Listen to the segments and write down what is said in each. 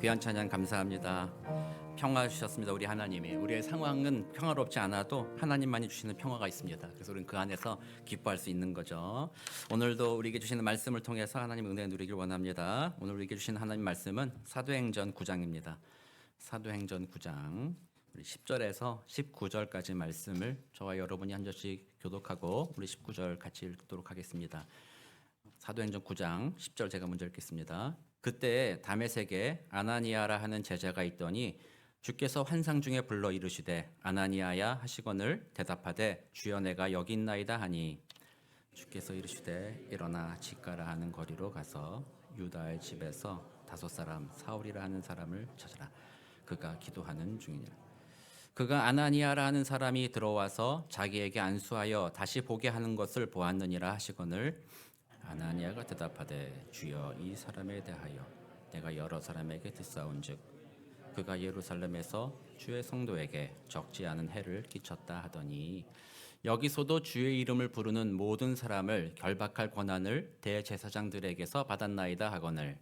귀한 찬양 감사합니다. 평화 주셨습니다. 우리 하나님이. 우리의 상황은 평화롭지 않아도 하나님만이 주시는 평화가 있습니다. 그래서 우리는 그 안에서 기뻐할 수 있는 거죠. 오늘도 우리에게 주시는 말씀을 통해서 하나님의 은혜 누리길 원합니다. 오늘 우리에게 주시는 하나님 말씀은 사도행전 9장입니다. 사도행전 9장 10절에서 19절까지 말씀을 저와 여러분이 한 절씩 교독하고 우리 19절 같이 읽도록 하겠습니다. 사도행전 9장 10절 제가 먼저 읽겠습니다. 그때 다메섹에 아나니아라 하는 제자가 있더니 주께서 환상 중에 불러 이르시되 아나니아야 하시거늘 대답하되 주여 내가 여기 있나이다 하니 주께서 이르시되 일어나 지가라 하는 거리로 가서 유다의 집에서 5사람 사울이라 하는 사람을 찾으라. 그가 기도하는 중이니라. 그가 아나니아라 하는 사람이 들어와서 자기에게 안수하여 다시 보게 하는 것을 보았느니라 하시거늘 아나니아가 대답하되 주여 이 사람에 대하여 내가 여러 사람에게 듣사온즉 그가 예루살렘에서 주의 성도에게 적지 않은 해를 끼쳤다 하더니 여기서도 주의 이름을 부르는 모든 사람을 결박할 권한을 대제사장들에게서 받았나이다 하거늘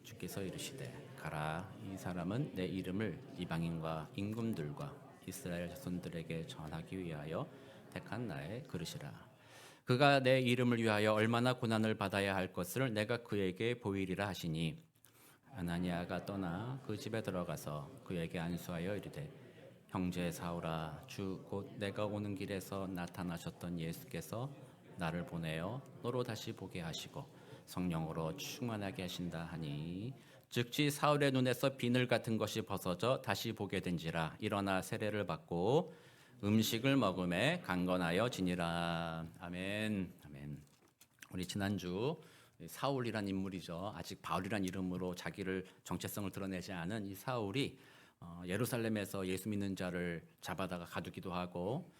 주께서 이르시되 가라. 이 사람은 내 이름을 이방인과 임금들과 이스라엘 자손들에게 전하기 위하여 택한 나의 그릇이라. 그가 내 이름을 위하여 얼마나 고난을 받아야 할 것을 내가 그에게 보이리라 하시니 아나니아가 떠나 그 집에 들어가서 그에게 안수하여 이르되 형제 사울아 주 곧 내가 오는 길에서 나타나셨던 예수께서 나를 보내어 너로 다시 보게 하시고 성령으로 충만하게 하신다 하니 즉시 사울의 눈에서 비늘 같은 것이 벗어져 다시 보게 된지라 일어나 세례를 받고 음식을 먹음에 강건하여 지니라. 아멘. 아멘. 우리 지난주 사울이란 인물이죠. 아직 바울이란 이름으로 자기를 정체성을 드러내지 않은 이 사울이 예루살렘에서 예수 믿는 자를 잡아다가 가두기도 하고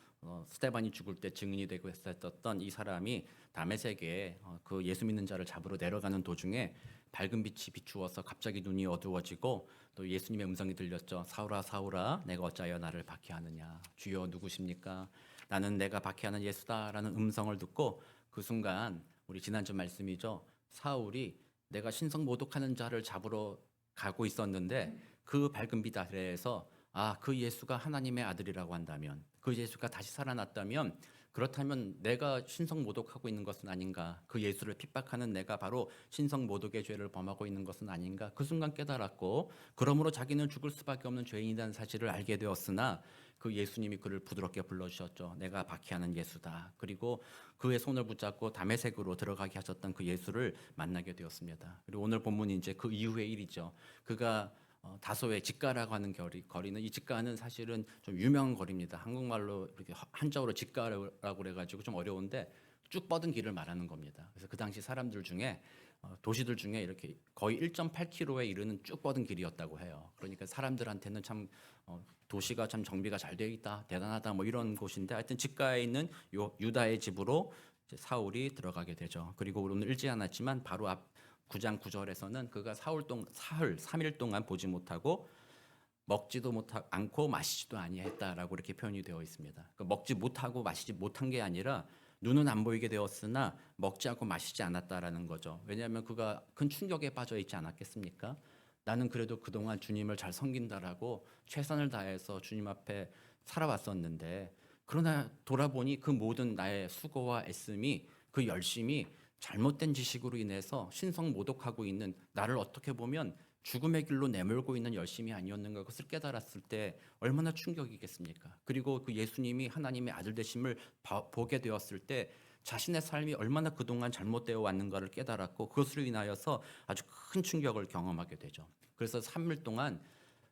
스데반이 죽을 때 증인이 되고 했었던 이 사람이 다메섹에 그 예수 믿는 자를 잡으러 내려가는 도중에 밝은 빛이 비추어서 갑자기 눈이 어두워지고 또 예수님의 음성이 들렸죠. 사울아 사울아 내가 어찌하여 나를 박해하느냐. 주여 누구십니까? 나는 내가 박해하는 예수다라는 음성을 듣고 그 순간 우리 지난주 말씀이죠. 사울이 내가 신성 모독하는 자를 잡으러 가고 있었는데 그 밝은 빛 아래에서 그 예수가 하나님의 아들이라고 한다면 그 예수가 다시 살아났다면 그렇다면 내가 신성 모독하고 있는 것은 아닌가? 그 예수를 핍박하는 내가 바로 신성 모독의 죄를 범하고 있는 것은 아닌가? 그 순간 깨달았고 그러므로 자기는 죽을 수밖에 없는 죄인이라는 사실을 알게 되었으나 그 예수님이 그를 부드럽게 불러주셨죠. 내가 박해하는 예수다. 그리고 그의 손을 붙잡고 다메섹으로 들어가게 하셨던 그 예수를 만나게 되었습니다. 그리고 오늘 본문이 이제 그 이후의 일이죠. 그가 다소의 직가라고 하는 거리는 이 직가는 사실은 좀 유명한 거리입니다. 한국말로 이렇게 한자어로 직가라고 그래가지고 좀 어려운데 쭉 뻗은 길을 말하는 겁니다. 그래서 그 당시 사람들 중에 도시들 중에 이렇게 거의 1.8km에 이르는 쭉 뻗은 길이었다고 해요. 그러니까 사람들한테는 참 도시가 참 정비가 잘 되어 있다, 대단하다 뭐 이런 곳인데 하여튼 직가에 있는 유다의 집으로 사울이 들어가게 되죠. 그리고 오늘 읽지 않았지만 바로 앞 9장 9절에서는 그가 사흘 3일 동안 보지 못하고 먹지도 않고 마시지도 아니했다라고 이렇게 표현이 되어 있습니다. 먹지 못하고 마시지 못한 게 아니라 눈은 안 보이게 되었으나 먹지 않고 마시지 않았다라는 거죠. 왜냐하면 그가 큰 충격에 빠져 있지 않았겠습니까? 나는 그래도 그동안 주님을 잘 섬긴다라고 최선을 다해서 주님 앞에 살아왔었는데 그러나 돌아보니 그 모든 나의 수고와 애씀이 그 열심이 잘못된 지식으로 인해서 신성 모독하고 있는 나를 어떻게 보면 죽음의 길로 내몰고 있는 열심이 아니었는가 그것을 깨달았을 때 얼마나 충격이겠습니까? 그리고 그 예수님이 하나님의 아들 되심을 보게 되었을 때 자신의 삶이 얼마나 그동안 잘못되어 왔는가를 깨달았고 그것으로 인하여서 아주 큰 충격을 경험하게 되죠. 그래서 3일 동안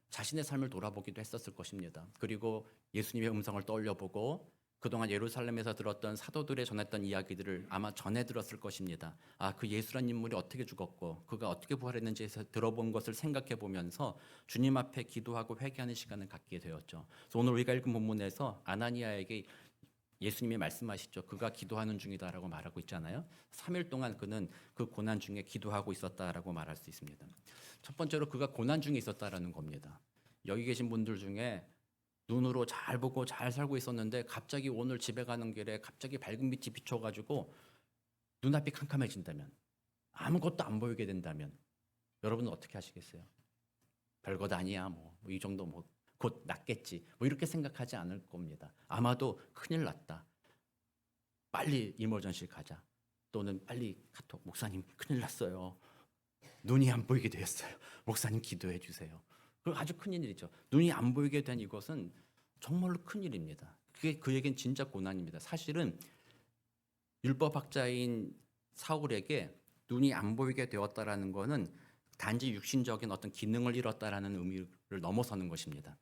자신의 삶을 돌아보기도 했었을 것입니다. 그리고 예수님의 음성을 떠올려보고 그동안 예루살렘에서 들었던 사도들의 전했던 이야기들을 아마 전해 들었을 것입니다. 그 예수란 인물이 어떻게 죽었고 그가 어떻게 부활했는지에서 들어본 것을 생각해 보면서 주님 앞에 기도하고 회개하는 시간을 갖게 되었죠. 그래서 오늘 우리가 읽은 본문에서 아나니아에게 예수님이 말씀하시죠. 그가 기도하는 중이다라고 말하고 있잖아요. 3일 동안 그는 그 고난 중에 기도하고 있었다라고 말할 수 있습니다. 첫 번째로 그가 고난 중에 있었다라는 겁니다. 여기 계신 분들 중에 눈으로 잘 보고 잘 살고 있었는데 갑자기 오늘 집에 가는 길에 갑자기 밝은 빛이 비춰가지고 눈앞이 캄캄해진다면 아무것도 안 보이게 된다면 여러분은 어떻게 하시겠어요? 별것 아니야. 뭐 이 정도 뭐 곧 낫겠지. 뭐 이렇게 생각하지 않을 겁니다. 아마도 큰일 났다. 빨리 이머전실 가자. 또는 빨리 카톡 목사님 큰일 났어요. 눈이 안 보이게 되었어요. 목사님 기도해 주세요. 그 아주 큰일이죠. 눈이 안 보이게 된 이것은 정말로 큰일입니다. 그게 그에겐 진짜 고난입니다. 사실은 율법학자인 사울에게 눈이 안 보이게 되었다라는 것은 단지 육신적인 어떤 기능을 잃었다라는 의미를 넘어서는 것입니다.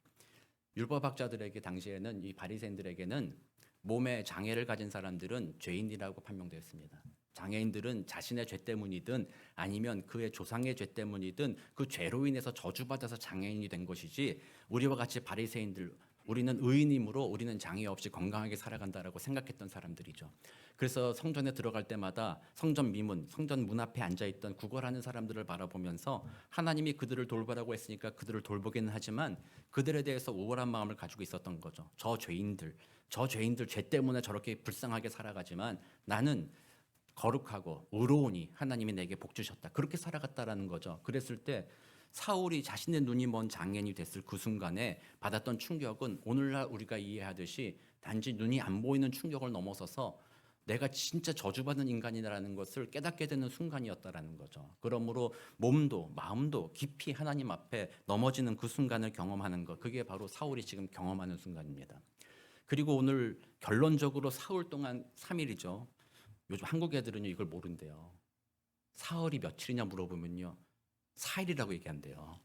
율법학자들에게 당시에는 이 바리새인들에게는 몸에 장애를 가진 사람들은 죄인이라고 판명되었습니다. 장애인들은 자신의 죄 때문이든 아니면 그의 조상의 죄 때문이든 그 죄로 인해서 저주받아서 장애인이 된 것이지 우리와 같이 바리새인들 우리는 의인이므로 우리는 장애 없이 건강하게 살아간다라고 생각했던 사람들이죠. 그래서 성전에 들어갈 때마다 성전 미문, 성전 문 앞에 앉아있던 구걸하는 사람들을 바라보면서 하나님이 그들을 돌보라고 했으니까 그들을 돌보기는 하지만 그들에 대해서 우월한 마음을 가지고 있었던 거죠. 저 죄인들 죄 때문에 저렇게 불쌍하게 살아가지만 나는 거룩하고 의로우니 하나님이 내게 복 주셨다. 그렇게 살아갔다라는 거죠. 그랬을 때 사울이 자신의 눈이 먼 장애인이 됐을 그 순간에 받았던 충격은 오늘날 우리가 이해하듯이 단지 눈이 안 보이는 충격을 넘어서서 내가 진짜 저주받은 인간이라는 것을 깨닫게 되는 순간이었다라는 거죠. 그러므로 몸도 마음도 깊이 하나님 앞에 넘어지는 그 순간을 경험하는 것, 그게 바로 사울이 지금 경험하는 순간입니다. 그리고 오늘 결론적으로 사흘 동안 3일이죠. 요즘 한국 애들은요 이걸 모른대요. 사흘이 며칠이냐 물어보면요 4일이라고 얘기한대요.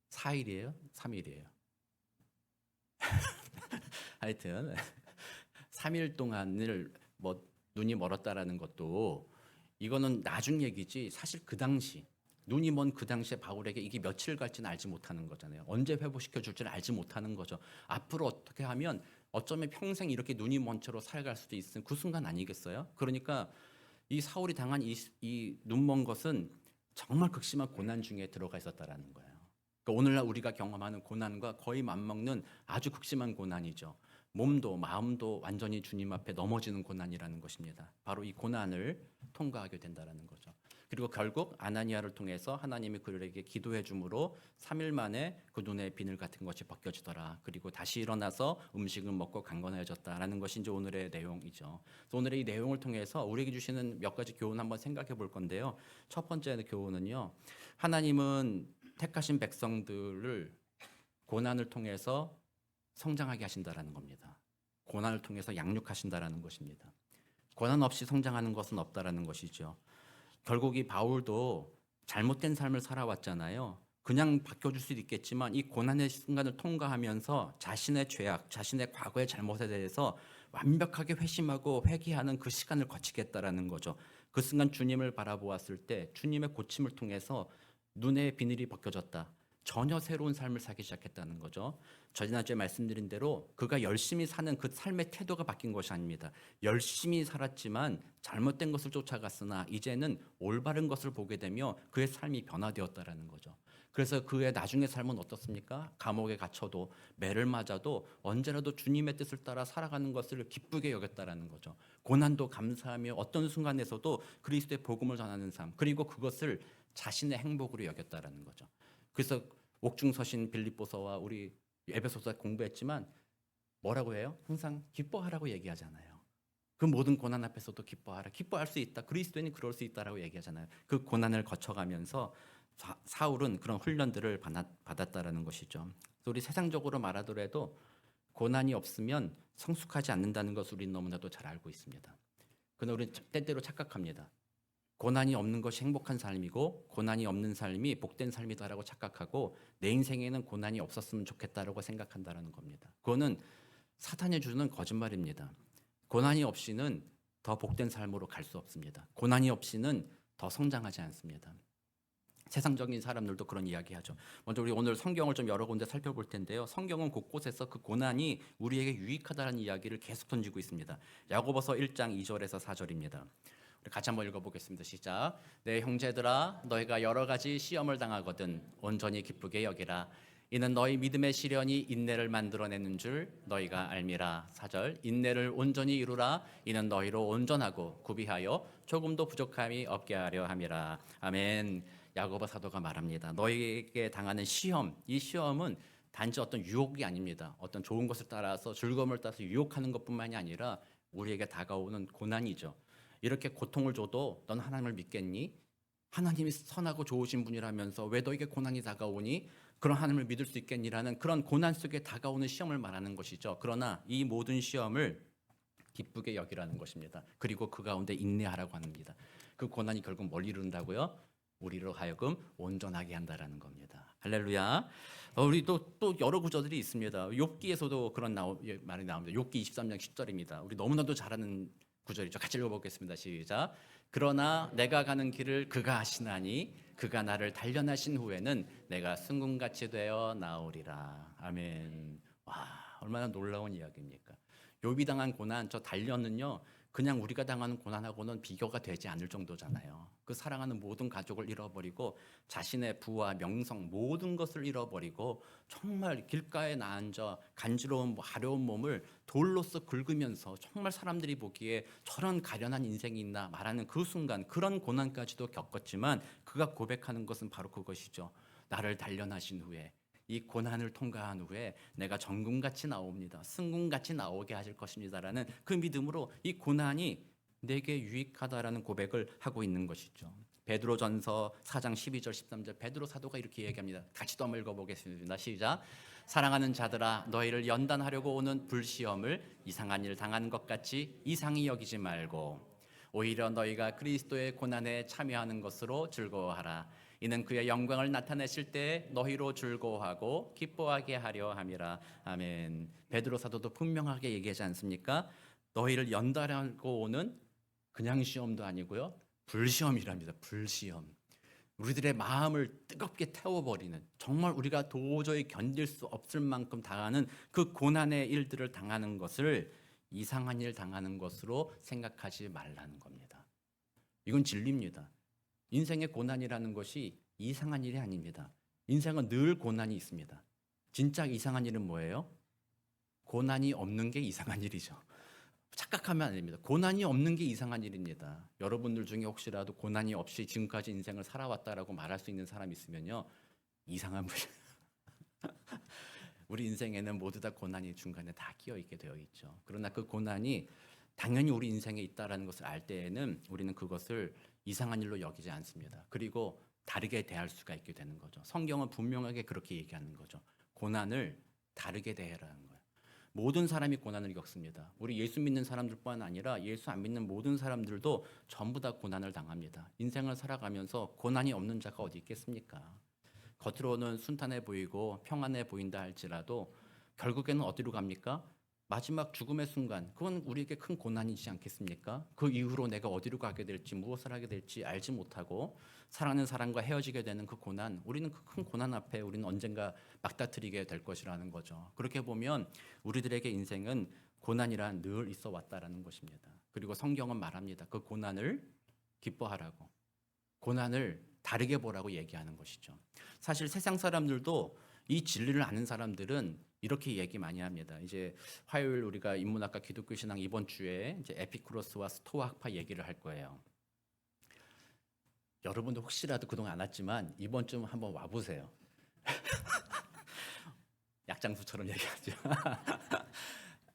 4일이에요? 3일이에요? 하여튼 3일 동안을 뭐 눈이 멀었다라는 것도 이거는 나중 얘기지 사실 그 당시 눈이 먼 그 당시에 바울에게 이게 며칠 갈지는 알지 못하는 거잖아요. 언제 회복시켜 줄지는 알지 못하는 거죠. 앞으로 어떻게 하면 어쩌면 평생 이렇게 눈이 먼 채로 살아갈 수도 있는 그 순간 아니겠어요? 그러니까 이 사울이 당한 이 눈 먼 것은 정말 극심한 고난 중에 들어가 있었다라는 거예요. 그러니까 오늘날 우리가 경험하는 고난과 거의 맞먹는 아주 극심한 고난이죠. 몸도 마음도 완전히 주님 앞에 넘어지는 고난이라는 것입니다. 바로 이 고난을 통과하게 된다라는 거죠. 그리고 결국 아나니아를 통해서 하나님이 그들에게 기도해 줌으로 3일 만에 그 눈의 비늘 같은 것이 벗겨지더라. 그리고 다시 일어나서 음식을 먹고 강건해졌다라는 것이 이제 오늘의 내용이죠. 그래서 오늘의 이 내용을 통해서 우리에게 주시는 몇 가지 교훈 한번 생각해 볼 건데요. 첫 번째 교훈은요. 하나님은 택하신 백성들을 고난을 통해서 성장하게 하신다라는 겁니다. 고난을 통해서 양육하신다라는 것입니다. 고난 없이 성장하는 것은 없다라는 것이죠. 결국 이 바울도 잘못된 삶을 살아왔잖아요. 그냥 바뀌어줄 수도 있겠지만 이 고난의 순간을 통과하면서 자신의 죄악, 자신의 과거의 잘못에 대해서 완벽하게 회심하고 회개하는 그 시간을 거치겠다라는 거죠. 그 순간 주님을 바라보았을 때 주님의 고침을 통해서 눈의 비늘이 벗겨졌다. 전혀 새로운 삶을 살기 시작했다는 거죠. 지난주에 말씀드린 대로 그가 열심히 사는 그 삶의 태도가 바뀐 것이 아닙니다. 열심히 살았지만 잘못된 것을 쫓아갔으나 이제는 올바른 것을 보게 되며 그의 삶이 변화되었다라는 거죠. 그래서 그의 나중의 삶은 어떻습니까? 감옥에 갇혀도 매를 맞아도 언제라도 주님의 뜻을 따라 살아가는 것을 기쁘게 여겼다라는 거죠. 고난도 감사하며 어떤 순간에서도 그리스도의 복음을 전하는 삶, 그리고 그것을 자신의 행복으로 여겼다라는 거죠. 그래서 옥중서신 빌립보서와 우리 에베소서 공부했지만 뭐라고 해요? 항상 기뻐하라고 얘기하잖아요. 그 모든 고난 앞에서도 기뻐하라. 기뻐할 수 있다. 그리스도인이 그럴 수 있다라고 얘기하잖아요. 그 고난을 거쳐가면서 사울은 그런 훈련들을 받았다라는 것이죠. 우리 세상적으로 말하더라도 고난이 없으면 성숙하지 않는다는 것을 우리는 너무나도 잘 알고 있습니다. 그러나 우리는 때때로 착각합니다. 고난이 없는 것이 행복한 삶이고 고난이 없는 삶이 복된 삶이다라고 착각하고 내 인생에는 고난이 없었으면 좋겠다라고 생각한다는 겁니다. 그거는 사탄이 주는 거짓말입니다. 고난이 없이는 더 복된 삶으로 갈 수 없습니다. 고난이 없이는 더 성장하지 않습니다. 세상적인 사람들도 그런 이야기하죠. 먼저 우리 오늘 성경을 좀 여러 군데 살펴볼 텐데요. 성경은 곳곳에서 그 고난이 우리에게 유익하다는 이야기를 계속 던지고 있습니다. 야고보서 1장 2절에서 4절입니다. 우리 같이 한번 읽어보겠습니다. 시작. 내 형제들아 너희가 여러 가지 시험을 당하거든 온전히 기쁘게 여기라. 이는 너희 믿음의 시련이 인내를 만들어내는 줄 너희가 알미라. 4절. 인내를 온전히 이루라. 이는 너희로 온전하고 구비하여 조금도 부족함이 없게 하려 함이라. 아멘. 야고보 사도가 말합니다. 너희에게 당하는 시험, 이 시험은 단지 어떤 유혹이 아닙니다. 어떤 좋은 것을 따라서 즐거움을 따라서 유혹하는 것뿐만이 아니라 우리에게 다가오는 고난이죠. 이렇게 고통을 줘도 넌 하나님을 믿겠니? 하나님이 선하고 좋으신 분이라면서 왜 너에게 고난이 다가오니? 그런 하나님을 믿을 수 있겠니라는 그런 고난 속에 다가오는 시험을 말하는 것이죠. 그러나 이 모든 시험을 기쁘게 여기라는 것입니다. 그리고 그 가운데 인내하라고 합니다. 그 고난이 결국 뭘 이룬다고요? 우리로 하여금 온전하게 한다라는 겁니다. 할렐루야. 우리 또 여러 구절들이 있습니다. 욥기에서도 그런 말이 나옵니다. 욥기 23장 10절입니다. 우리 너무나도 잘 아는 구절이죠. 같이 읽어보겠습니다. 시작. 그러나 내가 가는 길을 그가 아시나니 그가 나를 단련하신 후에는 내가 승군같이 되어 나오리라. 아멘. 와, 얼마나 놀라운 이야기입니까? 욥이 당한 고난, 저 단련은요, 그냥 우리가 당하는 고난하고는 비교가 되지 않을 정도잖아요. 그 사랑하는 모든 가족을 잃어버리고 자신의 부와 명성 모든 것을 잃어버리고 정말 길가에 나앉아 간지러운 가려운 몸을 돌로서 긁으면서 정말 사람들이 보기에 저런 가련한 인생이 있나 말하는 그 순간 그런 고난까지도 겪었지만 그가 고백하는 것은 바로 그것이죠. 나를 단련하신 후에 이 고난을 통과한 후에 내가 정금같이 나옵니다. 승군같이 나오게 하실 것입니다라는 그 믿음으로 이 고난이 내게 유익하다라는 고백을 하고 있는 것이죠. 베드로전서 4장 12절 13절 베드로 사도가 이렇게 얘기합니다. 같이 또 한번 읽어보겠습니다. 시작. 사랑하는 자들아 너희를 연단하려고 오는 불시험을 이상한 일 당하는 것 같이 이상히 여기지 말고 오히려 너희가 그리스도의 고난에 참여하는 것으로 즐거워하라. 이는 그의 영광을 나타내실 때 너희로 즐거워하고 기뻐하게 하려 함이라. 아멘. 베드로 사도도 분명하게 얘기하지 않습니까? 너희를 연단하고 오는 그냥 시험도 아니고요. 불시험이랍니다. 불시험. 우리들의 마음을 뜨겁게 태워버리는 정말 우리가 도저히 견딜 수 없을 만큼 당하는 그 고난의 일들을 당하는 것을 이상한 일 당하는 것으로 생각하지 말라는 겁니다. 이건 진리입니다. 인생의 고난이라는 것이 이상한 일이 아닙니다. 인생은 늘 고난이 있습니다. 진짜 이상한 일은 뭐예요? 고난이 없는 게 이상한 일이죠. 착각하면 안 됩니다. 고난이 없는 게 이상한 일입니다. 여러분들 중에 혹시라도 고난이 없이 지금까지 인생을 살아왔다라고 말할 수 있는 사람이 있으면요. 이상한 분. 우리 인생에는 모두 다 고난이 중간에 다 끼어 있게 되어 있죠. 그러나 그 고난이 당연히 우리 인생에 있다라는 것을 알 때에는 우리는 그것을 이상한 일로 여기지 않습니다. 그리고 다르게 대할 수가 있게 되는 거죠. 성경은 분명하게 그렇게 얘기하는 거죠. 고난을 다르게 대해라는 거예요. 모든 사람이 고난을 겪습니다. 우리 예수 믿는 사람들뿐만 아니라 예수 안 믿는 모든 사람들도 전부 다 고난을 당합니다. 인생을 살아가면서 고난이 없는 자가 어디 있겠습니까? 겉으로는 순탄해 보이고 평안해 보인다 할지라도 결국에는 어디로 갑니까? 마지막 죽음의 순간, 그건 우리에게 큰 고난이지 않겠습니까? 그 이후로 내가 어디로 가게 될지 무엇을 하게 될지 알지 못하고 사랑하는 사람과 헤어지게 되는 그 고난, 우리는 그 큰 고난 앞에 우리는 언젠가 막다트리게 될 것이라는 거죠. 그렇게 보면 우리들에게 인생은 고난이란 늘 있어 왔다라는 것입니다. 그리고 성경은 말합니다. 그 고난을 기뻐하라고, 고난을 다르게 보라고 얘기하는 것이죠. 사실 세상 사람들도 이 진리를 아는 사람들은 이렇게 얘기 많이 합니다. 이제 화요일 우리가 인문학과 기독교 신앙 이번 주에 이제 에피쿠로스와 스토아 학파 얘기를 할 거예요. 여러분도 혹시라도 그동안 안 왔지만 이번 주 한번 와 보세요. 약장수처럼 얘기하죠.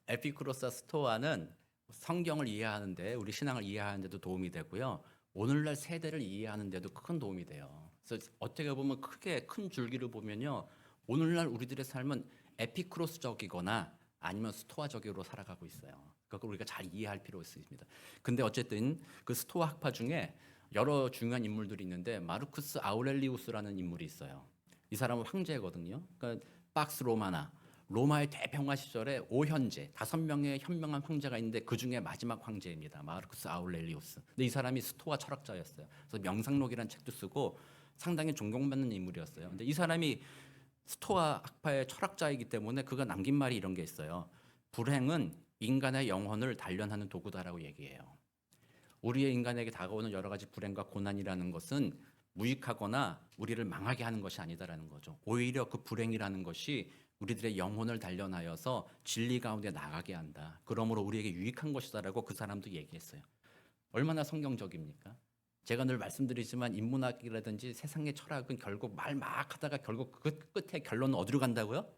에피쿠로스와 스토아는 성경을 이해하는데 우리 신앙을 이해하는 데도 도움이 되고요. 오늘날 세대를 이해하는 데도 큰 도움이 돼요. 그래서 어떻게 보면 크게 큰 줄기를 보면요. 오늘날 우리들의 삶은 에피쿠로스적이거나 아니면 스토아적으로 살아가고 있어요. 그걸 우리가 잘 이해할 필요가 있습니다. 근데 어쨌든 그 스토아 학파 중에 여러 중요한 인물들이 있는데 마르쿠스 아우렐리우스라는 인물이 있어요. 이 사람은 황제거든요. 그러니까 박스 로마나 로마의 대평화 시절에 5현제 5명의 현명한 황제가 있는데 그 중에 마지막 황제입니다. 마르쿠스 아우렐리우스. 근데 이 사람이 스토아 철학자였어요. 그래서 명상록이라는 책도 쓰고 상당히 존경받는 인물이었어요. 근데 이 사람이 스토아 학파의 철학자이기 때문에 그가 남긴 말이 이런 게 있어요. 불행은 인간의 영혼을 단련하는 도구다라고 얘기해요. 우리의 인간에게 다가오는 여러 가지 불행과 고난이라는 것은 무익하거나 우리를 망하게 하는 것이 아니다라는 거죠. 오히려 그 불행이라는 것이 우리들의 영혼을 단련하여서 진리 가운데 나가게 한다. 그러므로 우리에게 유익한 것이다라고 그 사람도 얘기했어요. 얼마나 성경적입니까? 제가 늘 말씀드리지만 인문학이라든지 세상의 철학은 결국 말 막 하다가 결국 그 끝에 결론은 어디로 간다고요?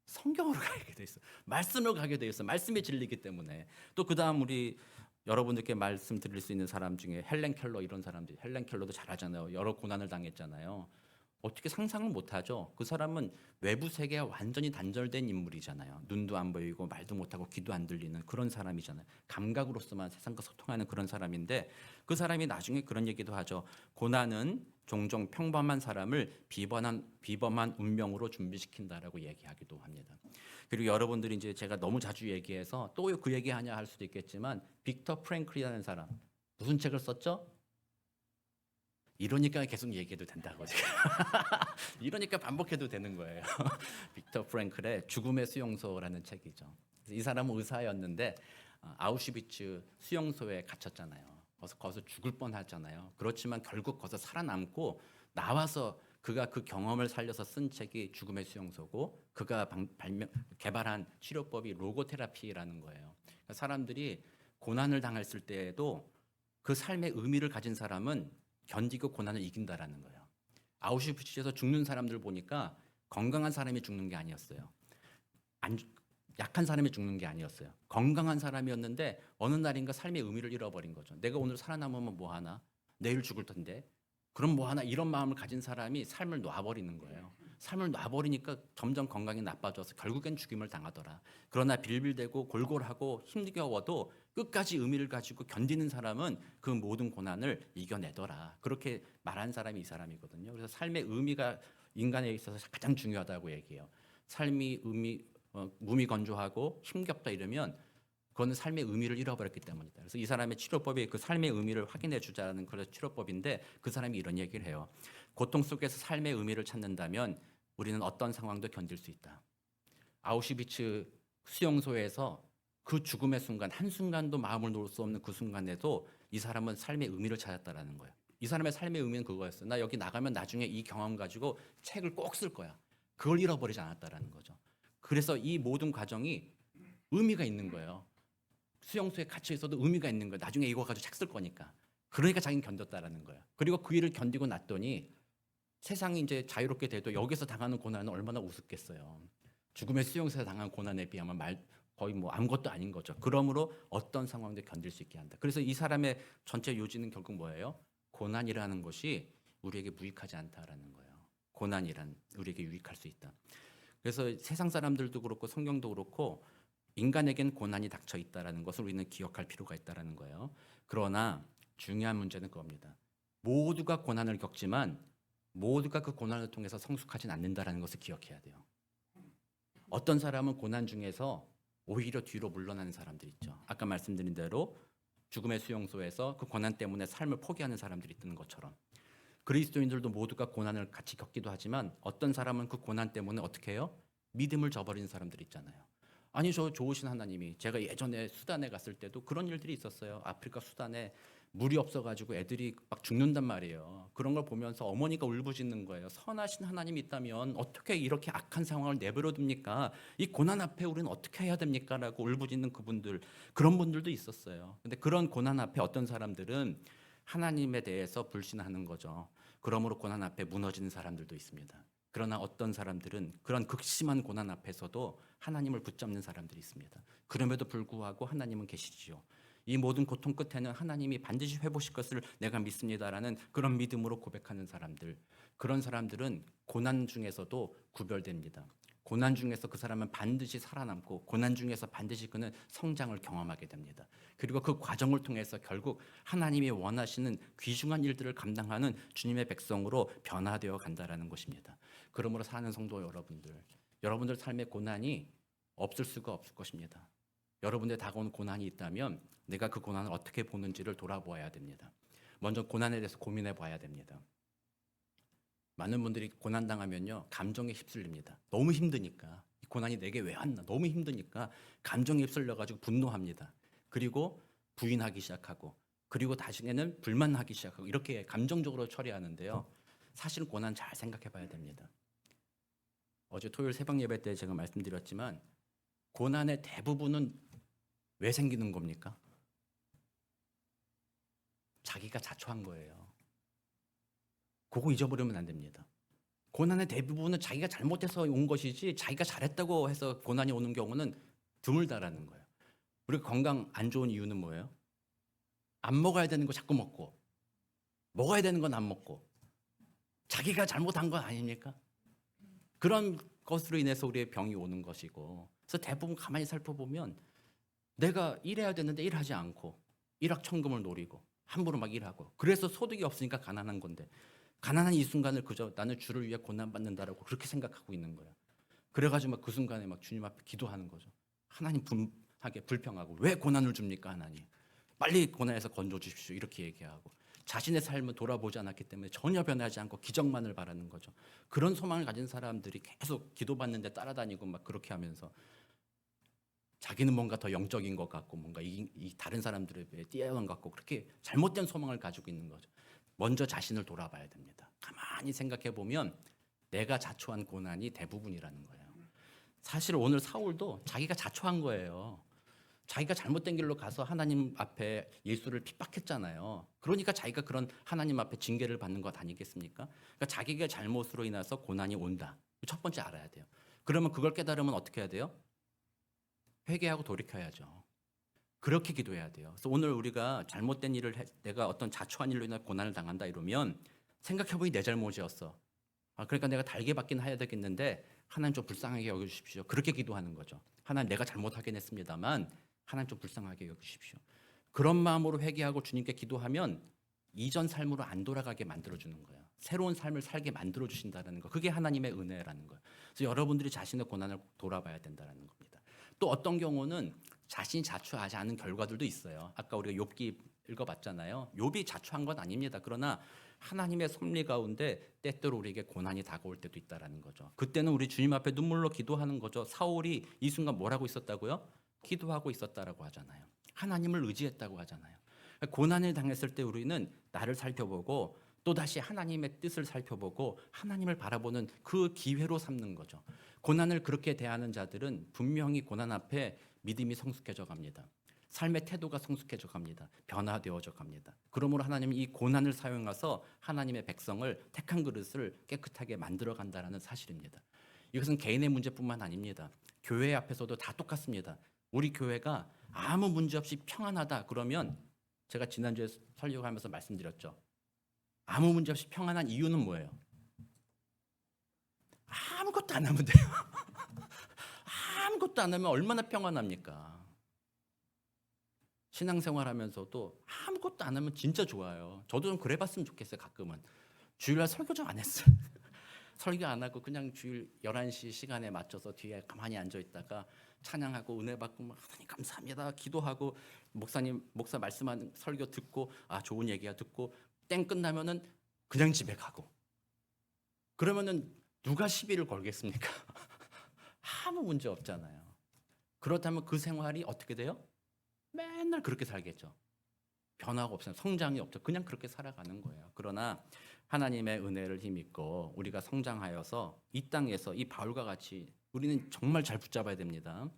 성경으로 가게 돼 있어. 말씀으로 가게 돼 있어. 말씀이 진리이기 때문에. 또 그다음 우리 여러분들께 말씀드릴 수 있는 사람 중에 헬렌 켈러 이런 사람들. 헬렌 켈러도 잘하잖아요. 여러 고난을 당했잖아요. 어떻게 상상을 못하죠? 그 사람은 외부 세계와 완전히 단절된 인물이잖아요. 눈도 안 보이고 말도 못하고 귀도 안 들리는 그런 사람이잖아요. 감각으로서만 세상과 소통하는 그런 사람인데 그 사람이 나중에 그런 얘기도 하죠. 고난은 종종 평범한 사람을 비범한 운명으로 준비시킨다라고 얘기하기도 합니다. 그리고 여러분들이 이제 제가 너무 자주 얘기해서 또 그 얘기하냐 할 수도 있겠지만 빅터 프랭클이라는 사람 무슨 책을 썼죠? 이러니까 계속 얘기해도 된다고 제가. 이러니까 반복해도 되는 거예요. 빅터 프랭클의 죽음의 수용소라는 책이죠. 이 사람은 의사였는데 아우슈비츠 수용소에 gat혔잖아요. 거기서 죽을 뻔하잖아요. 그렇지만 결국 거기서 살아남고 나와서 그가 그 경험을 살려서 쓴 책이 죽음의 수용소고 그가 개발한 치료법이 로고테라피라는 거예요. 그러니까 사람들이 고난을 당했을 때에도 그 삶의 의미를 가진 사람은 견디고 고난을 이긴다라는 거예요. 아우슈비츠에서 죽는 사람들 보니까 건강한 사람이 죽는 게 아니었어요. 약한 사람이 죽는 게 아니었어요. 건강한 사람이었는데 어느 날인가 삶의 의미를 잃어버린 거죠. 내가 오늘 살아남으면 뭐 하나? 내일 죽을 텐데. 그럼 뭐 하나? 이런 마음을 가진 사람이 삶을 놔버리는 거예요. 삶을 놔버리니까 점점 건강이 나빠져서 결국엔 죽임을 당하더라. 그러나 빌빌대고 골골하고 힘겨워도 끝까지 의미를 가지고 견디는 사람은 그 모든 고난을 이겨내더라. 그렇게 말한 사람이 이 사람이거든요. 그래서 삶의 의미가 인간에 있어서 가장 중요하다고 얘기해요. 삶이 무미건조하고 힘겹다 이러면 그거는 삶의 의미를 잃어버렸기 때문이다. 그래서 이 사람의 치료법이 그 삶의 의미를 확인해 주자는 그런 치료법인데 그 사람이 이런 얘기를 해요. 고통 속에서 삶의 의미를 찾는다면 우리는 어떤 상황도 견딜 수 있다. 아우슈비츠 수용소에서 그 죽음의 순간 한순간도 마음을 놓을 수 없는 그 순간에도 이 사람은 삶의 의미를 찾았다라는 거예요. 이 사람의 삶의 의미는 그거였어. 나 여기 나가면 나중에 이 경험 가지고 책을 꼭 쓸 거야. 그걸 잃어버리지 않았다라는 거죠. 그래서 이 모든 과정이 의미가 있는 거예요. 수용소에 갇혀 있어도 의미가 있는 거예요. 나중에 이거 가지고 책 쓸 거니까. 그러니까 자기는 견뎠다라는 거예요. 그리고 그 일을 견디고 났더니 세상이 이제 자유롭게 돼도 여기서 당하는 고난은 얼마나 우습겠어요. 죽음의 수용소에 당한 고난에 비하면 거의 뭐 아무것도 아닌 거죠. 그러므로 어떤 상황도 견딜 수 있게 한다. 그래서 이 사람의 전체 요지는 결국 뭐예요? 고난이라는 것이 우리에게 무익하지 않다라는 거예요. 고난이란 우리에게 유익할 수 있다. 그래서 세상 사람들도 그렇고 성경도 그렇고 인간에겐 고난이 닥쳐 있다라는 것을 우리는 기억할 필요가 있다라는 거예요. 그러나 중요한 문제는 그겁니다. 모두가 고난을 겪지만 모두가 그 고난을 통해서 성숙하진 않는다라는 것을 기억해야 돼요. 어떤 사람은 고난 중에서 오히려 뒤로 물러나는 사람들이 있죠. 아까 말씀드린 대로 죽음의 수용소에서 그 고난 때문에 삶을 포기하는 사람들이 있는 것처럼 그리스도인들도 모두가 고난을 같이 겪기도 하지만 어떤 사람은 그 고난 때문에 어떻게 해요? 믿음을 저버리는 사람들이 있잖아요. 아니 저 좋으신 하나님이 제가 예전에 수단에 갔을 때도 그런 일들이 있었어요. 아프리카 수단에 물이 없어가지고 애들이 막 죽는단 말이에요. 그런 걸 보면서 어머니가 울부짖는 거예요. 선하신 하나님이 있다면 어떻게 이렇게 악한 상황을 내버려 둡니까? 이 고난 앞에 우리는 어떻게 해야 됩니까? 라고 울부짖는 그분들, 그런 분들도 있었어요. 근데 그런 고난 앞에 어떤 사람들은 하나님에 대해서 불신하는 거죠. 그러므로 고난 앞에 무너지는 사람들도 있습니다. 그러나 어떤 사람들은 그런 극심한 고난 앞에서도 하나님을 붙잡는 사람들이 있습니다. 그럼에도 불구하고 하나님은 계시지요. 이 모든 고통 끝에는 하나님이 반드시 회복하실 것을 내가 믿습니다라는 그런 믿음으로 고백하는 사람들, 그런 사람들은 고난 중에서도 구별됩니다. 고난 중에서 그 사람은 반드시 살아남고 고난 중에서 반드시 그는 성장을 경험하게 됩니다. 그리고 그 과정을 통해서 결국 하나님이 원하시는 귀중한 일들을 감당하는 주님의 백성으로 변화되어 간다라는 것입니다. 그러므로 사는 성도 여러분들 삶의 고난이 없을 수가 없을 것입니다. 여러분들 다가온 고난이 있다면 내가 그 고난을 어떻게 보는지를 돌아보아야 됩니다. 먼저 고난에 대해서 고민해 봐야 됩니다. 많은 분들이 고난당하면요 감정에 휩쓸립니다. 너무 힘드니까 이 고난이 내게 왜 왔나 너무 힘드니까 감정에 휩쓸려가지고 분노합니다. 그리고 부인하기 시작하고 그리고 나중에는 불만하기 시작하고 이렇게 감정적으로 처리하는데요. 사실 고난 잘 생각해 봐야 됩니다. 어제 토요일 새벽 예배 때 제가 말씀드렸지만 고난의 대부분은 왜 생기는 겁니까? 자기가 자초한 거예요. 그거 잊어버리면 안 됩니다. 고난의 대부분은 자기가 잘못해서 온 것이지 자기가 잘했다고 해서 고난이 오는 경우는 드물다라는 거예요. 우리가 건강 안 좋은 이유는 뭐예요? 안 먹어야 되는 거 자꾸 먹고 먹어야 되는 건 안 먹고 자기가 잘못한 건 아닙니까? 그런 것으로 인해서 우리의 병이 오는 것이고, 그래서 대부분 가만히 살펴보면 내가 일해야 되는데 일하지 않고 일확천금을 노리고 함부로 막 일하고, 그래서 소득이 없으니까 가난한 건데, 가난한 이 순간을 그저 나는 주를 위해 고난받는다라고 그렇게 생각하고 있는 거예요. 그래가지고 막 그 순간에 막 주님 앞에 기도하는 거죠. 하나님 분하게 불평하고, 왜 고난을 줍니까 하나님? 빨리 고난에서 건져 주십시오 이렇게 얘기하고, 자신의 삶을 돌아보지 않았기 때문에 전혀 변하지 않고 기적만을 바라는 거죠. 그런 소망을 가진 사람들이 계속 기도받는데 따라다니고 막 그렇게 하면서 자기는 뭔가 더 영적인 것 같고 뭔가 이 다른 사람들에 비해 뛰어난 것 같고, 그렇게 잘못된 소망을 가지고 있는 거죠. 먼저 자신을 돌아봐야 됩니다. 가만히 생각해 보면 내가 자초한 고난이 대부분이라는 거예요. 사실 오늘 사울도 자기가 자초한 거예요. 자기가 잘못된 길로 가서 하나님 앞에 예수를 핍박했잖아요. 그러니까 자기가 그런 하나님 앞에 징계를 받는 것 아니겠습니까? 그러니까 자기가 잘못으로 인해서 고난이 온다. 첫 번째 알아야 돼요. 그러면 그걸 깨달으면 어떻게 해야 돼요? 회개하고 돌이켜야죠. 그렇게 기도해야 돼요. 그래서 오늘 우리가 잘못된 일을 내가 어떤 자초한 일로 인해 고난을 당한다 이러면 생각해보니 내 잘못이었어. 그러니까 내가 달게 받긴 해야 되겠는데 하나님 좀 불쌍하게 여겨주십시오. 그렇게 기도하는 거죠. 하나님 내가 잘못하긴 했습니다만 하나님 좀 불쌍하게 여기십시오. 그런 마음으로 회개하고 주님께 기도하면 이전 삶으로 안 돌아가게 만들어주는 거예요. 새로운 삶을 살게 만들어주신다는 거. 그게 하나님의 은혜라는 거예요. 그래서 여러분들이 자신의 고난을 돌아봐야 된다는 겁니다. 또 어떤 경우는 자신이 자초하지 않은 결과들도 있어요. 아까 우리가 욥기 읽어봤잖아요. 욥이 자초한 건 아닙니다. 그러나 하나님의 섭리 가운데 때때로 우리에게 고난이 다가올 때도 있다라는 거죠. 그때는 우리 주님 앞에 눈물로 기도하는 거죠. 사울이 이 순간 뭘 하고 있었다고요? 기도하고 있었다라고 하잖아요. 하나님을 의지했다고 하잖아요. 고난을 당했을 때 우리는 나를 살펴보고 또다시 하나님의 뜻을 살펴보고 하나님을 바라보는 그 기회로 삼는 거죠. 고난을 그렇게 대하는 자들은 분명히 고난 앞에 믿음이 성숙해져 갑니다. 삶의 태도가 성숙해져 갑니다. 변화되어져 갑니다. 그러므로 하나님이 이 고난을 사용해서 하나님의 백성을 택한 그릇을 깨끗하게 만들어 간다는 사실입니다. 이것은 개인의 문제뿐만 아닙니다. 교회 앞에서도 다 똑같습니다. 우리 교회가 아무 문제 없이 평안하다 그러면, 제가 지난주에 설교하면서 말씀드렸죠. 아무 문제 없이 평안한 이유는 뭐예요? 아무것도 안 하면 돼요. 아무것도 안 하면 얼마나 평안합니까? 신앙생활 하면서도 아무것도 안 하면 진짜 좋아요. 저도 좀 그래봤으면 좋겠어요. 가끔은 주일날 설교 좀 안 했어요. 설교 안 하고 그냥 주일 11시 시간에 맞춰서 뒤에 가만히 앉아있다가 찬양하고 은혜 받고 하나님 감사합니다 기도하고 목사 말씀하는 설교 듣고 좋은 얘기야 듣고 땡 끝나면은 그냥 집에 가고, 그러면은 누가 시비를 걸겠습니까? 아무 문제 없잖아요. 그렇다면 그 생활이 어떻게 돼요? 맨날 그렇게 살겠죠. 변화가 없어요. 성장이 없죠. 그냥 그렇게 살아가는 거예요. 그러나 하나님의 은혜를 힘입고 우리가 성장하여서 이 땅에서 이 바울과 같이 우리는 정말 잘 붙잡아야 됩니다.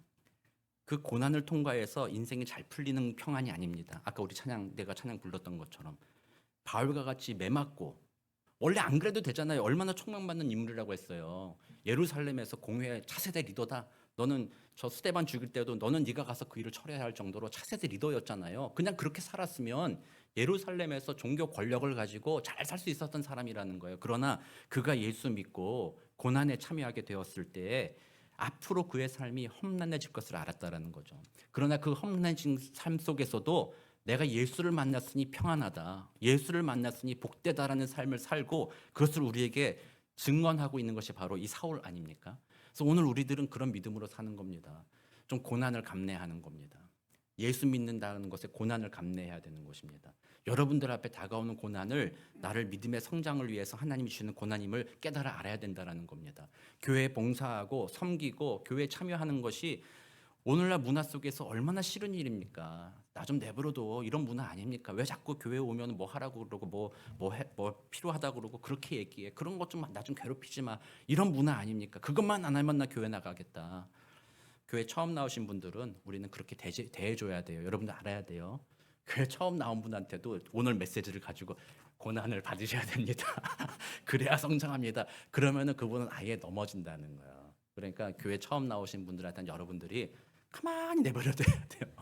그 고난을 통과해서 인생이 잘 풀리는 평안이 아닙니다. 아까 우리 내가 찬양 불렀던 것처럼 바울과 같이 매맞고, 원래 안 그래도 되잖아요. 얼마나 촉망받는 인물이라고 했어요. 예루살렘에서 공회 차세대 리더다. 너는 저 스데반 죽일 때도 너는 네가 가서 그 일을 처리해야 할 정도로 차세대 리더였잖아요. 그냥 그렇게 살았으면 예루살렘에서 종교 권력을 가지고 잘 살 수 있었던 사람이라는 거예요. 그러나 그가 예수 믿고 고난에 참여하게 되었을 때 앞으로 그의 삶이 험난해질 것을 알았다라는 거죠. 그러나 그 험난해진 삶 속에서도 내가 예수를 만났으니 평안하다, 예수를 만났으니 복되다라는 삶을 살고 그것을 우리에게 증언하고 있는 것이 바로 이 사울 아닙니까? 그래서 오늘 우리들은 그런 믿음으로 사는 겁니다. 좀 고난을 감내하는 겁니다. 예수 믿는다는 것에 고난을 감내해야 되는 것입니다. 여러분들 앞에 다가오는 고난을 나를 믿음의 성장을 위해서 하나님이 주시는 고난임을 깨달아 알아야 된다는 겁니다. 교회에 봉사하고 섬기고 교회에 참여하는 것이 오늘날 문화 속에서 얼마나 싫은 일입니까? 나 좀 내버려둬, 이런 문화 아닙니까? 왜 자꾸 교회 오면 뭐 하라고 그러고 뭐 필요하다고 그러고 그렇게 얘기해. 그런 것 좀 나 좀 괴롭히지 마. 이런 문화 아닙니까? 그것만 안 하면 나 교회 나가겠다. 교회 처음 나오신 분들은 우리는 그렇게 대해줘야 돼요. 여러분들 알아야 돼요. 교회 처음 나온 분한테도 오늘 메시지를 가지고 고난을 받으셔야 됩니다. 그래야 성장합니다. 그러면은 그분은 아예 넘어진다는 거예요. 그러니까 교회 처음 나오신 분들한테는 여러분들이 가만히 내버려둬야 돼요.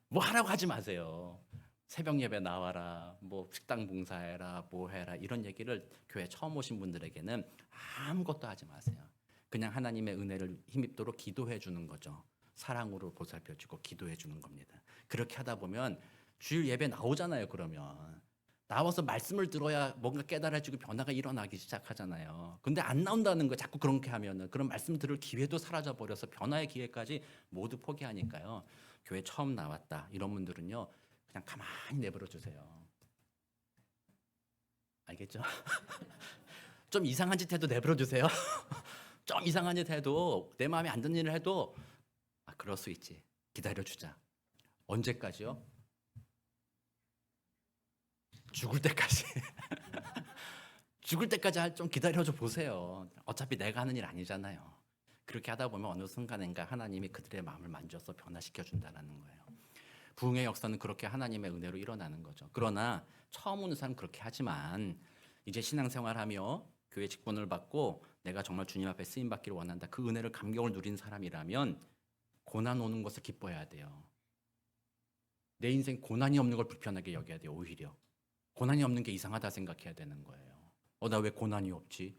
뭐 하라고 하지 마세요. 새벽 예배 나와라, 뭐 식당 봉사해라, 뭐 해라 이런 얘기를 교회 처음 오신 분들에게는 아무것도 하지 마세요. 그냥 하나님의 은혜를 힘입도록 기도해 주는 거죠. 사랑으로 보살펴주고 기도해 주는 겁니다. 그렇게 하다 보면 주일 예배 나오잖아요. 그러면 나와서 말씀을 들어야 뭔가 깨달아지고 변화가 일어나기 시작하잖아요. 근데 안 나온다는 거 자꾸 그렇게 하면은 그런 말씀 들을 기회도 사라져 버려서 변화의 기회까지 모두 포기하니까요. 교회 처음 나왔다 이런 분들은요. 그냥 가만히 내버려 주세요. 알겠죠? 좀 이상한 짓 해도 내버려 주세요. 좀 이상한 짓 해도 내 마음에 안 드는 일을 해도 그럴 수 있지. 기다려 주자. 언제까지요? 죽을 때까지. 죽을 때까지 좀 기다려줘 보세요. 어차피 내가 하는 일 아니잖아요. 그렇게 하다 보면 어느 순간인가 하나님이 그들의 마음을 만져서 변화시켜 준다는 거예요. 부흥의 역사는 그렇게 하나님의 은혜로 일어나는 거죠. 그러나 처음 오는 사람은 그렇게 하지만 이제 신앙생활하며 교회 직분을 받고 내가 정말 주님 앞에 쓰임 받기를 원한다. 그 은혜를 감격을 누린 사람이라면 고난 오는 것을 기뻐해야 돼요. 내 인생 고난이 없는 걸 불편하게 여겨야 돼요. 오히려 고난이 없는 게 이상하다 생각해야 되는 거예요. 나 왜 고난이 없지?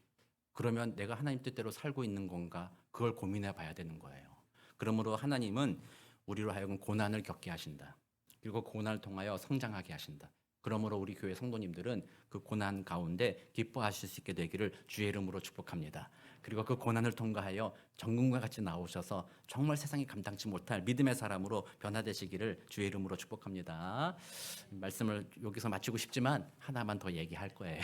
그러면 내가 하나님 뜻대로 살고 있는 건가? 그걸 고민해 봐야 되는 거예요. 그러므로 하나님은 우리로 하여금 고난을 겪게 하신다. 그리고 고난을 통하여 성장하게 하신다. 그러므로 우리 교회 성도님들은 그 고난 가운데 기뻐하실 수 있게 되기를 주의 이름으로 축복합니다. 그리고 그 고난을 통과하여 정금과 같이 나오셔서 정말 세상이 감당치 못할 믿음의 사람으로 변화되시기를 주의 이름으로 축복합니다. 말씀을 여기서 마치고 싶지만 하나만 더 얘기할 거예요.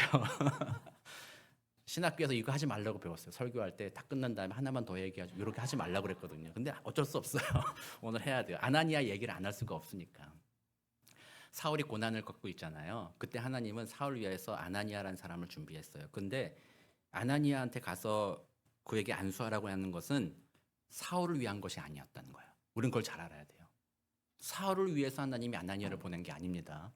신학교에서 이거 하지 말라고 배웠어요. 설교할 때 다 끝난 다음에 하나만 더 얘기하죠. 이렇게 하지 말라고 그랬거든요. 근데 어쩔 수 없어요. 오늘 해야 돼요. 아나니아 얘기를 안 할 수가 없으니까. 사울이 고난을 겪고 있잖아요. 그때 하나님은 사울 위해서 아나니아라는 사람을 준비했어요. 근데 아나니아한테 가서 그에게 안수하라고 하는 것은 사울을 위한 것이 아니었다는 거예요. 우리는 그걸 잘 알아야 돼요. 사울을 위해서 하나님이 아나니아를 보낸 게 아닙니다.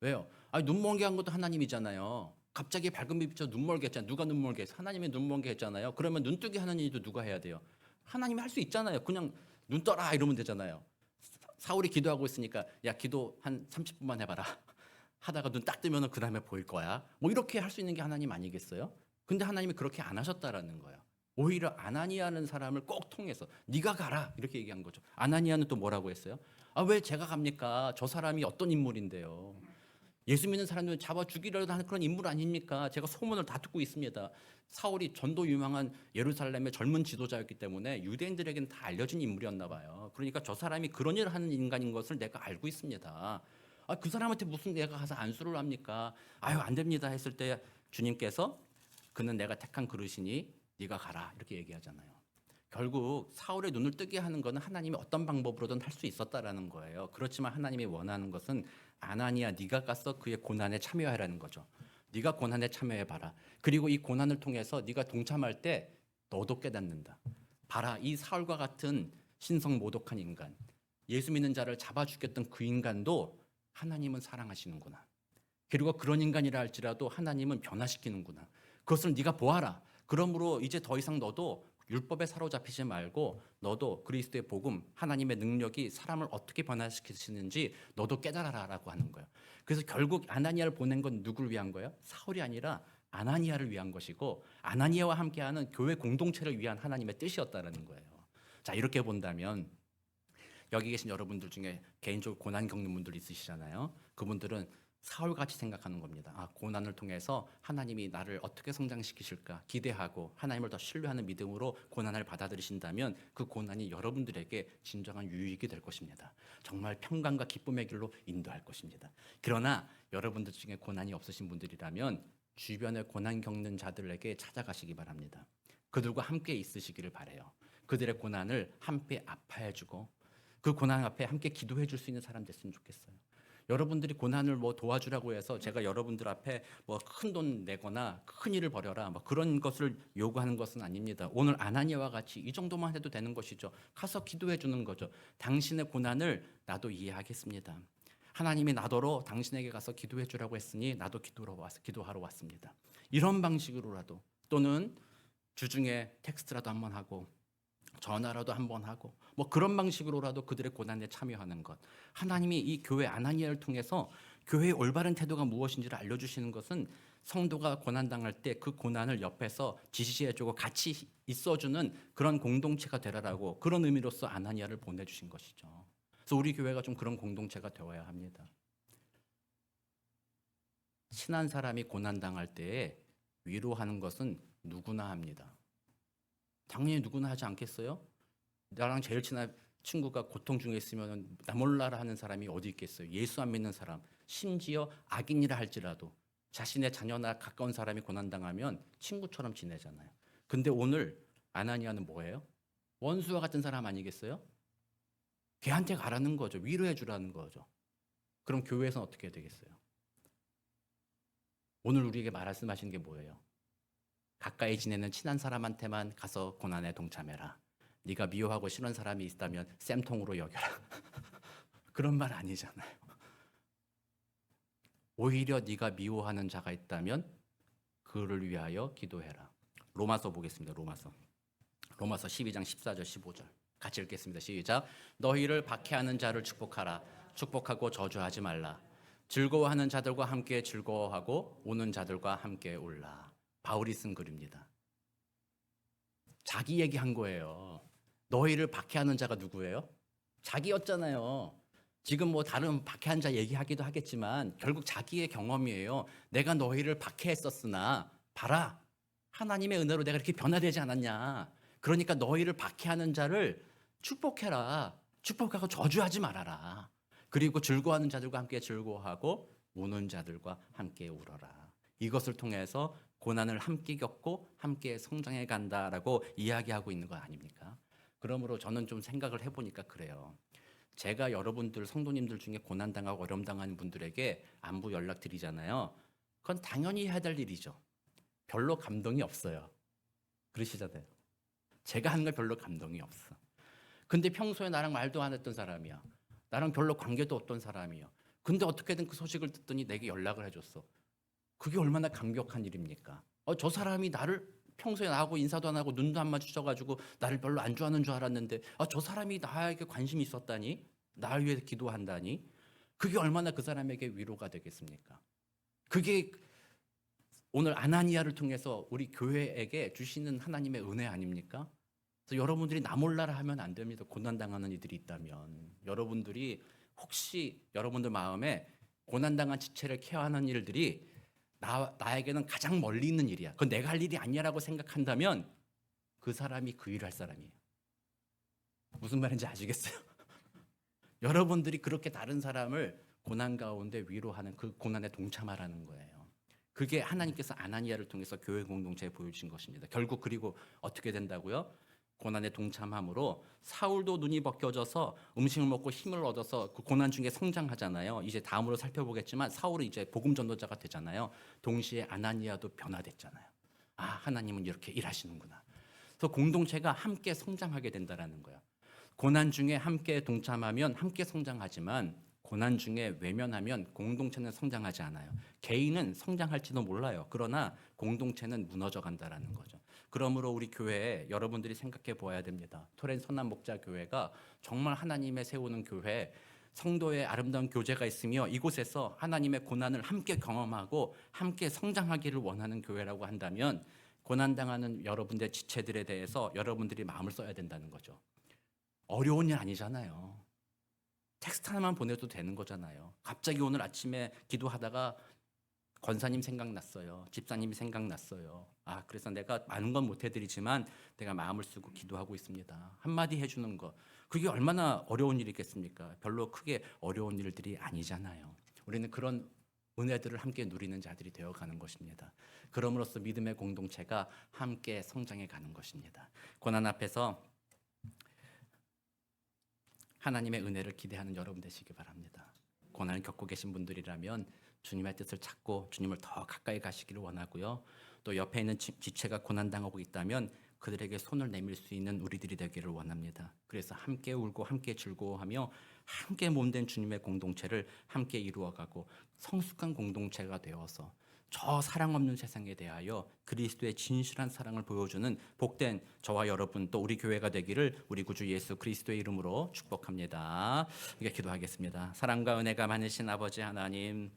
왜요? 눈멀게 한 것도 하나님이잖아요. 갑자기 밝은빛 비춰 눈멀게 했잖아요. 누가 눈멀게 했어요? 하나님이 눈멀게 했잖아요. 그러면 눈뜨게 하는 일도 누가 해야 돼요? 하나님이 할 수 있잖아요. 그냥 눈 떠라 이러면 되잖아요. 사울이 기도하고 있으니까 야 기도 한 30분만 해봐라. 하다가 눈 딱 뜨면 그 다음에 보일 거야. 뭐 이렇게 할 수 있는 게 하나님 아니겠어요? 근데 하나님이 그렇게 안 하셨다라는 거예요. 오히려 아나니아는 사람을 꼭 통해서 네가 가라 이렇게 얘기한 거죠. 아나니아는 또 뭐라고 했어요? 왜 제가 갑니까? 저 사람이 어떤 인물인데요? 예수 믿는 사람들 잡아 죽이려고 하는 그런 인물 아닙니까? 제가 소문을 다 듣고 있습니다. 사울이 전도 유망한 예루살렘의 젊은 지도자였기 때문에 유대인들에게는 다 알려진 인물이었나 봐요. 그러니까 저 사람이 그런 일을 하는 인간인 것을 내가 알고 있습니다. 그 사람한테 무슨 내가 가서 안수를 합니까? 안 됩니다 했을 때 주님께서 그는 내가 택한 그릇이니 네가 가라 이렇게 얘기하잖아요. 결국 사울의 눈을 뜨게 하는 것은 하나님이 어떤 방법으로든 할 수 있었다라는 거예요. 그렇지만 하나님이 원하는 것은 아나니아 네가 가서 그의 고난에 참여하라는 거죠. 네가 고난에 참여해 봐라. 그리고 이 고난을 통해서 네가 동참할 때 너도 깨닫는다. 봐라 이 사울과 같은 신성 모독한 인간, 예수 믿는 자를 잡아 죽였던 그 인간도 하나님은 사랑하시는구나. 그리고 그런 인간이라 할지라도 하나님은 변화시키는구나. 그것을 네가 보아라. 그러므로 이제 더 이상 너도 율법에 사로잡히지 말고 너도 그리스도의 복음, 하나님의 능력이 사람을 어떻게 변화시키시는지 너도 깨달아라라고 하는 거예요. 그래서 결국 아나니아를 보낸 건 누구를 위한 거예요? 사울이 아니라 아나니아를 위한 것이고 아나니아와 함께하는 교회 공동체를 위한 하나님의 뜻이었다는 거예요. 자, 이렇게 본다면 여기 계신 여러분들 중에 개인적으로 고난 겪는 분들 있으시잖아요. 그분들은 사울같이 생각하는 겁니다. 고난을 통해서 하나님이 나를 어떻게 성장시키실까 기대하고 하나님을 더 신뢰하는 믿음으로 고난을 받아들이신다면 그 고난이 여러분들에게 진정한 유익이 될 것입니다. 정말 평강과 기쁨의 길로 인도할 것입니다. 그러나 여러분들 중에 고난이 없으신 분들이라면 주변에 고난 겪는 자들에게 찾아가시기 바랍니다. 그들과 함께 있으시기를 바라요. 그들의 고난을 함께 아파해주고 그 고난 앞에 함께 기도해 줄 수 있는 사람 됐으면 좋겠어요. 여러분들이 고난을 도와주라고 해서 제가 여러분들 앞에 큰 돈 내거나 큰 일을 벌여라 그런 것을 요구하는 것은 아닙니다. 오늘 아나니아와 같이 이 정도만 해도 되는 것이죠. 가서 기도해 주는 거죠. 당신의 고난을 나도 이해하겠습니다. 하나님이 나더러 당신에게 가서 기도해 주라고 했으니 나도 기도하러 왔습니다. 이런 방식으로라도, 또는 주중에 텍스트라도 한번 하고 전화라도 한번 하고 뭐 그런 방식으로라도 그들의 고난에 참여하는 것. 하나님이 이 교회 아나니아를 통해서 교회의 올바른 태도가 무엇인지를 알려주시는 것은 성도가 고난당할 때 그 고난을 옆에서 지지해주고 같이 있어주는 그런 공동체가 되라라고, 그런 의미로서 아나니아를 보내주신 것이죠. 그래서 우리 교회가 좀 그런 공동체가 되어야 합니다. 친한 사람이 고난당할 때에 위로하는 것은 누구나 합니다. 당연히 누구나 하지 않겠어요? 나랑 제일 친한 친구가 고통 중에 있으면 나 몰라라 하는 사람이 어디 있겠어요? 예수 안 믿는 사람, 심지어 악인이라 할지라도 자신의 자녀나 가까운 사람이 고난당하면 친구처럼 지내잖아요. 근데 오늘 아나니아는 뭐예요? 원수와 같은 사람 아니겠어요? 걔한테 가라는 거죠. 위로해 주라는 거죠. 그럼 교회에서는 어떻게 되겠어요? 오늘 우리에게 말씀하시는 게 뭐예요? 가까이 지내는 친한 사람한테만 가서 고난에 동참해라. 네가 미워하고 싫은 사람이 있다면 쌤통으로 여겨라. 그런 말 아니잖아요. 오히려 네가 미워하는 자가 있다면 그를 위하여 기도해라. 로마서 보겠습니다. 로마서 12장 14절 15절 같이 읽겠습니다. 시작. 너희를 박해하는 자를 축복하라. 축복하고 저주하지 말라. 즐거워하는 자들과 함께 즐거워하고 우는 자들과 함께 울라. 바울이 쓴 글입니다. 자기 얘기한 거예요. 너희를 박해하는 자가 누구예요? 자기였잖아요. 지금 뭐 다른 박해한 자 얘기하기도 하겠지만 결국 자기의 경험이에요. 내가 너희를 박해했었으나 봐라, 하나님의 은혜로 내가 이렇게 변화되지 않았냐. 그러니까 너희를 박해하는 자를 축복해라. 축복하고 저주하지 말아라. 그리고 즐거워하는 자들과 함께 즐거워하고 우는 자들과 함께 울어라. 이것을 통해서 고난을 함께 겪고 함께 성장해 간다라고 이야기하고 있는 거 아닙니까? 그러므로 저는 좀 생각을 해보니까 그래요. 제가 여러분들 성도님들 중에 고난당하고 어려움 당하는 분들에게 안부 연락 드리잖아요. 그건 당연히 해야 될 일이죠. 별로 감동이 없어요. 그러시잖아요. 제가 하는 걸 별로 감동이 없어. 근데 평소에 나랑 말도 안 했던 사람이야. 나랑 별로 관계도 없던 사람이야. 근데 어떻게든 그 소식을 듣더니 내게 연락을 해줬어. 그게 얼마나 감격한 일입니까? 저 사람이 나를 평소에 나하고 인사도 안 하고 눈도 안 마주쳐가지고 나를 별로 안 좋아하는 줄 알았는데 저 사람이 나에게 관심이 있었다니, 나를 위해서 기도한다니, 그게 얼마나 그 사람에게 위로가 되겠습니까? 그게 오늘 아나니아를 통해서 우리 교회에게 주시는 하나님의 은혜 아닙니까? 그래서 여러분들이 나 몰라라 하면 안 됩니다. 고난당하는 이들이 있다면 여러분들이 혹시 여러분들 마음에 고난당한 지체를 케어하는 일들이 나에게는 가장 멀리 있는 일이야, 그건 내가 할 일이 아니야라고 생각한다면 그 사람이 그 일을 할 사람이에요. 무슨 말인지 아시겠어요? 여러분들이 그렇게 다른 사람을 고난 가운데 위로하는, 그 고난에 동참하라는 거예요. 그게 하나님께서 아나니아를 통해서 교회 공동체에 보여주신 것입니다. 결국 그리고 어떻게 된다고요? 고난에 동참함으로 사울도 눈이 벗겨져서 음식을 먹고 힘을 얻어서 그 고난 중에 성장하잖아요. 이제 다음으로 살펴보겠지만 사울은 이제 복음 전도자가 되잖아요. 동시에 아나니아도 변화됐잖아요. 하나님은 이렇게 일하시는구나. 그래서 공동체가 함께 성장하게 된다라는 거예요. 고난 중에 함께 동참하면 함께 성장하지만 고난 중에 외면하면 공동체는 성장하지 않아요. 개인은 성장할지도 몰라요. 그러나 공동체는 무너져 간다라는 거죠. 그러므로 우리 교회에 여러분들이 생각해 보아야 됩니다. 토렌 선한 목자 교회가 정말 하나님의 세우는 교회, 성도의 아름다운 교제가 있으며 이곳에서 하나님의 고난을 함께 경험하고 함께 성장하기를 원하는 교회라고 한다면 고난당하는 여러분들의 지체들에 대해서 여러분들이 마음을 써야 된다는 거죠. 어려운 일 아니잖아요. 텍스트 하나만 보내도 되는 거잖아요. 갑자기 오늘 아침에 기도하다가 권사님 생각났어요. 집사님이 생각났어요. 그래서 내가 많은 건 못 해드리지만 내가 마음을 쓰고 기도하고 있습니다. 한마디 해주는 거, 그게 얼마나 어려운 일이겠습니까? 별로 크게 어려운 일들이 아니잖아요. 우리는 그런 은혜들을 함께 누리는 자들이 되어가는 것입니다. 그럼으로써 믿음의 공동체가 함께 성장해 가는 것입니다. 고난 앞에서 하나님의 은혜를 기대하는 여러분 되시기 바랍니다. 고난을 겪고 계신 분들이라면 주님의 뜻을 찾고 주님을 더 가까이 가시기를 원하고요. 또 옆에 있는 지체가 고난당하고 있다면 그들에게 손을 내밀 수 있는 우리들이 되기를 원합니다. 그래서 함께 울고 함께 즐거워하며 함께 몸된 주님의 공동체를 함께 이루어가고 성숙한 공동체가 되어서 저 사랑 없는 세상에 대하여 그리스도의 진실한 사랑을 보여주는 복된 저와 여러분 또 우리 교회가 되기를 우리 구주 예수 그리스도의 이름으로 축복합니다. 이게 기도하겠습니다. 사랑과 은혜가 많으신 아버지 하나님,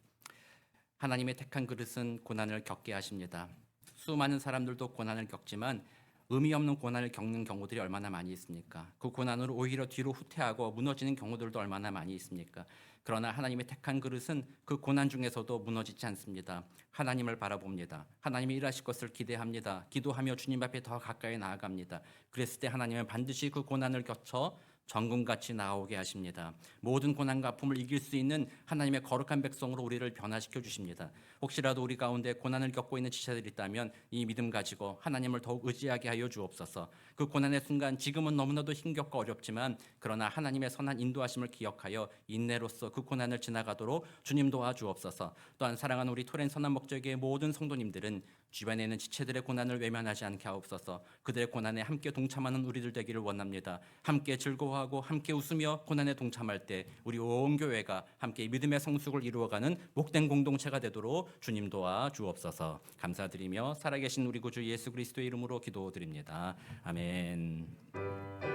하나님의 택한 그릇은 고난을 겪게 하십니다. 수많은 사람들도 고난을 겪지만 의미 없는 고난을 겪는 경우들이 얼마나 많이 있습니까? 그 고난으로 오히려 뒤로 후퇴하고 무너지는 경우들도 얼마나 많이 있습니까? 그러나 하나님의 택한 그릇은 그 고난 중에서도 무너지지 않습니다. 하나님을 바라봅니다. 하나님이 일하실 것을 기대합니다. 기도하며 주님 앞에 더 가까이 나아갑니다. 그랬을 때 하나님은 반드시 그 고난을 거쳐 정금같이 나오게 하십니다. 모든 고난과 아픔을 이길 수 있는 하나님의 거룩한 백성으로 우리를 변화시켜 주십니다. 혹시라도 우리 가운데 고난을 겪고 있는 지체들이 있다면 이 믿음 가지고 하나님을 더욱 의지하게 하여 주옵소서. 그 고난의 순간 지금은 너무나도 힘겹고 어렵지만 그러나 하나님의 선한 인도하심을 기억하여 인내로서 그 고난을 지나가도록 주님 도와주옵소서. 또한 사랑하는 우리 토렌 선한 목적의 모든 성도님들은 주변에 있는 지체들의 고난을 외면하지 않게 하옵소서. 그들의 고난에 함께 동참하는 우리들 되기를 원합니다. 함께 즐거워하고 함께 웃으며 고난에 동참할 때 우리 온 교회가 함께 믿음의 성숙을 이루어가는 복된 공동체가 되도록 주님 도와 주옵소서. 감사드리며 살아계신 우리 구주 예수 그리스도의 이름으로 기도드립니다. 아멘.